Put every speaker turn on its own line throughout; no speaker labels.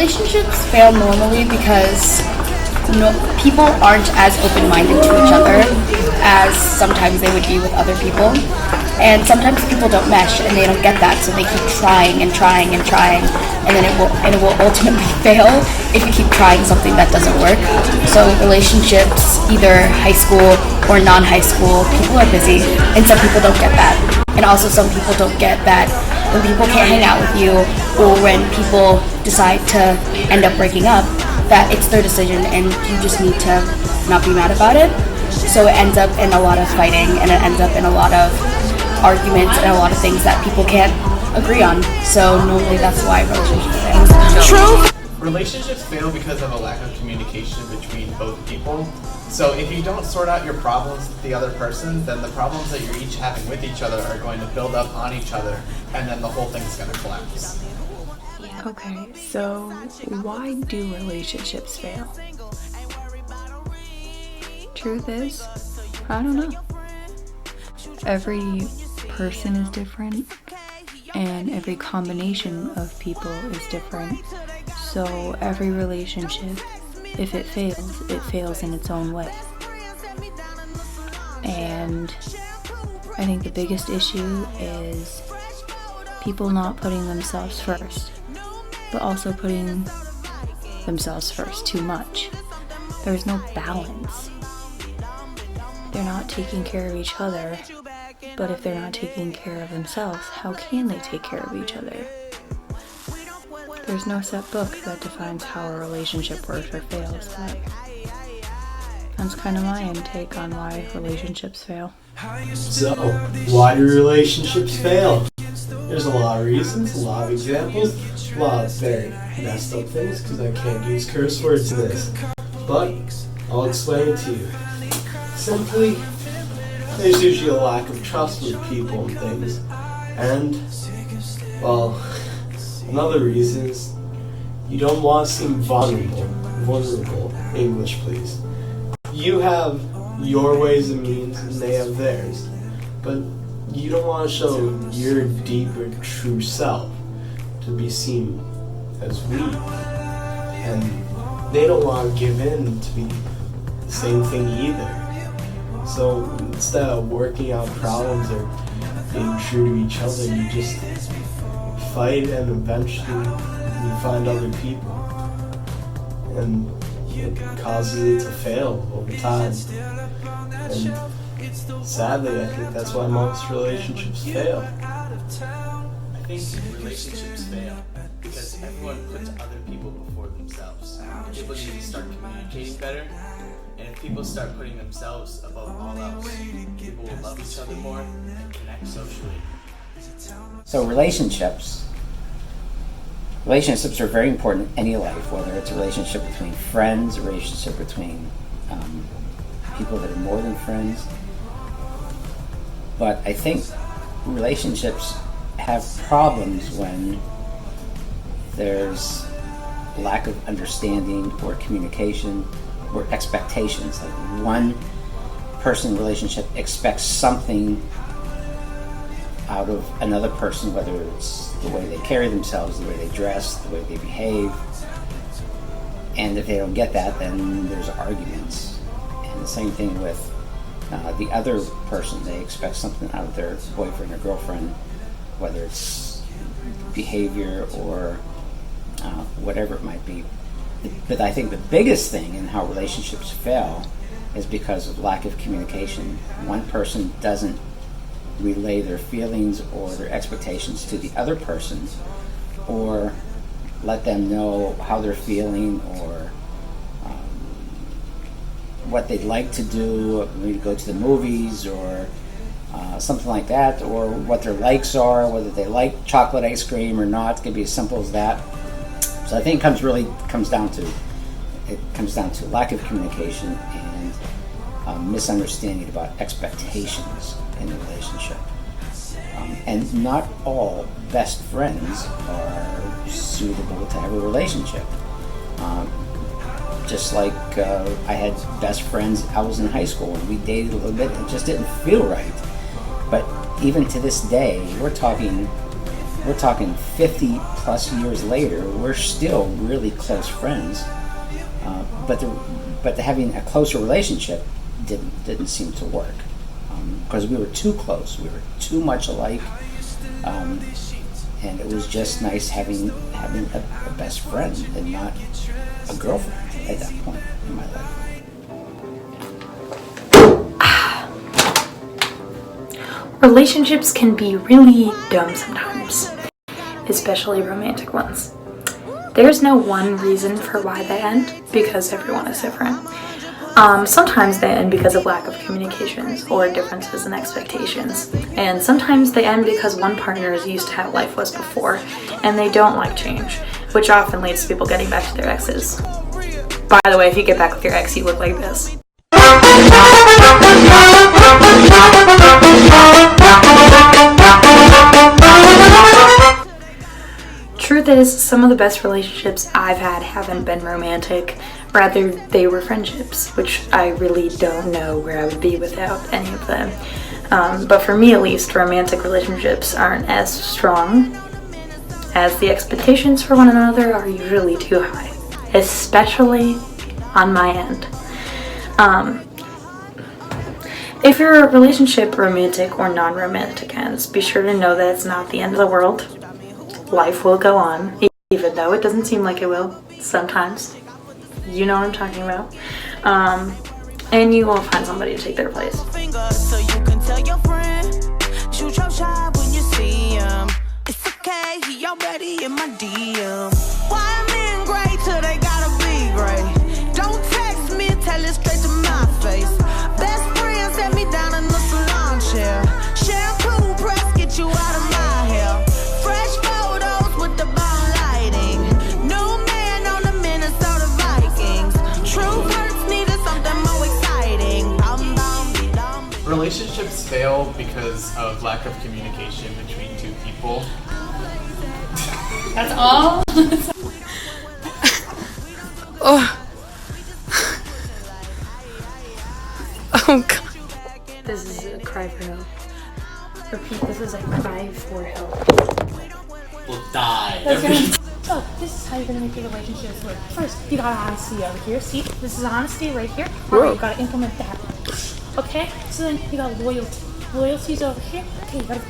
Relationships fail normally because people aren't as open-minded to each other as sometimes they would be with other people. And sometimes people don't mesh and they don't get that, so they keep trying and trying and trying, and then it will ultimately fail if you keep trying something that doesn't work. So relationships, either high school or non-high school, people are busy, and some people don't get that. And also some people don't get that when people can't hang out with you, or when people decide to end up breaking up, that it's their decision and you just need to not be mad about it. So it ends up in a lot of fighting, and it ends up in a lot of arguments and a lot of things that people can't agree on. So normally that's why relationships fail.
True. Relationships fail because of a lack of communication between both people. So if you don't sort out your problems with the other person, then the problems that you're each having with each other are going to build up on each other, and then the whole thing's going to collapse.
Okay, so why do relationships fail? Truth is, I don't know. Every person is different, and every combination of people is different. So every relationship, if it fails in its own way. And I think the biggest issue is people not putting themselves first, but also putting themselves first too much. There's no balance. They're not taking care of each other, but if they're not taking care of themselves, how can they take care of each other? There's no set book that defines how a relationship works or fails, but that's kind of my intake on why relationships fail.
So, why do relationships fail? There's a lot of reasons, a lot of examples, a lot of very messed up things, because I can't use curse words in this. But, I'll explain it to you. Simply, there's usually a lack of trust with people and things. And, well, another reason is you don't want to seem vulnerable, English please. You have your ways and means and they have theirs, but you don't want to show your deeper true self to be seen as weak. And they don't want to give in to be the same thing either. So instead of working out problems or being true to each other, you just fight, and eventually you find other people. And it causes it to fail over time. And sadly, I think that's why most relationships fail.
I think relationships fail because everyone puts other people before themselves. People need to start communicating better, and if people start putting themselves above all else, people will love each other more and connect socially.
So relationships are very important in any life, whether it's a relationship between friends, a relationship between people that are more than friends. But I think relationships have problems when there's lack of understanding or communication or expectations. Like one person in a relationship expects something out of another person, whether it's the way they carry themselves, the way they dress, the way they behave. And if they don't get that, then there's arguments. And the same thing with the other person. They expect something out of their boyfriend or girlfriend, whether it's behavior or whatever it might be. But I think the biggest thing in how relationships fail is because of lack of communication. One person doesn't relay their feelings or their expectations to the other person, or let them know how they're feeling, or what they'd like to do, maybe go to the movies or something like that, or what their likes are, whether they like chocolate ice cream or not. It could be as simple as that. So I think it comes down to lack of communication and misunderstanding about expectations in a relationship. And not all best friends are suitable to have a relationship. Just like I had best friends, I was in high school and we dated a little bit, it just didn't feel right. But even to this day, we're talking we're talking 50 plus years later, we're still really close friends. But having a closer relationship didn't seem to work because we were too close. We were too much alike, and it was just nice having a best friend and not a girlfriend at that point in my life.
Relationships can be really dumb sometimes, especially romantic ones. There's no one reason for why they end, because everyone is different. Sometimes they end because of lack of communications or differences in expectations. And sometimes they end because one partner is used to how life was before, and they don't like change, which often leads to people getting back to their exes. By the way, if you get back with your ex, you look like this. Truth is, some of the best relationships I've had haven't been romantic. Rather, they were friendships, which I really don't know where I would be without any of them. But for me at least, romantic relationships aren't as strong, as the expectations for one another are usually too high, especially on my end. If your relationship, romantic or non-romantic, ends, be sure to know that it's not the end of the world. Life will go on, even though it doesn't seem like it will sometimes. You know what I'm talking about. And you will find somebody to take their place.
So you can tell your friend, shoot your shot when you see him. It's okay, he already in my DM. Why men great till they gotta be great? Don't text me, tell it straight to my face. Best friend set me down in the salon chair. Shampoo press, get you out of my hair. Fresh photos with the bomb lighting. New man on the Minnesota Vikings. True hurts needed something more exciting.
Relationships fail because of lack of communication between two people.
That's all?
Oh god. This is a cry for help. Repeat, this is a cry for help.
We'll die.
So this is how you're gonna make your relationships work. First, you got honesty over here. See, this is honesty right here. Alright, you gotta implement that. Okay? So then you got loyalty. Loyalty's over here. Okay, you gotta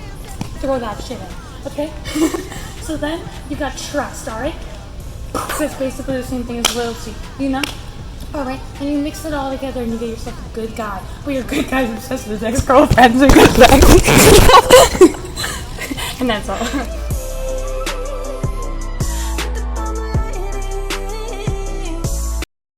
throw that shit in. Okay? So then you got trust, alright? So it's basically the same thing as loyalty, you know? Alright, and you mix it all together and you get yourself a good guy. But your good guy's obsessed with his ex-girlfriend, so you're good back. And that's all.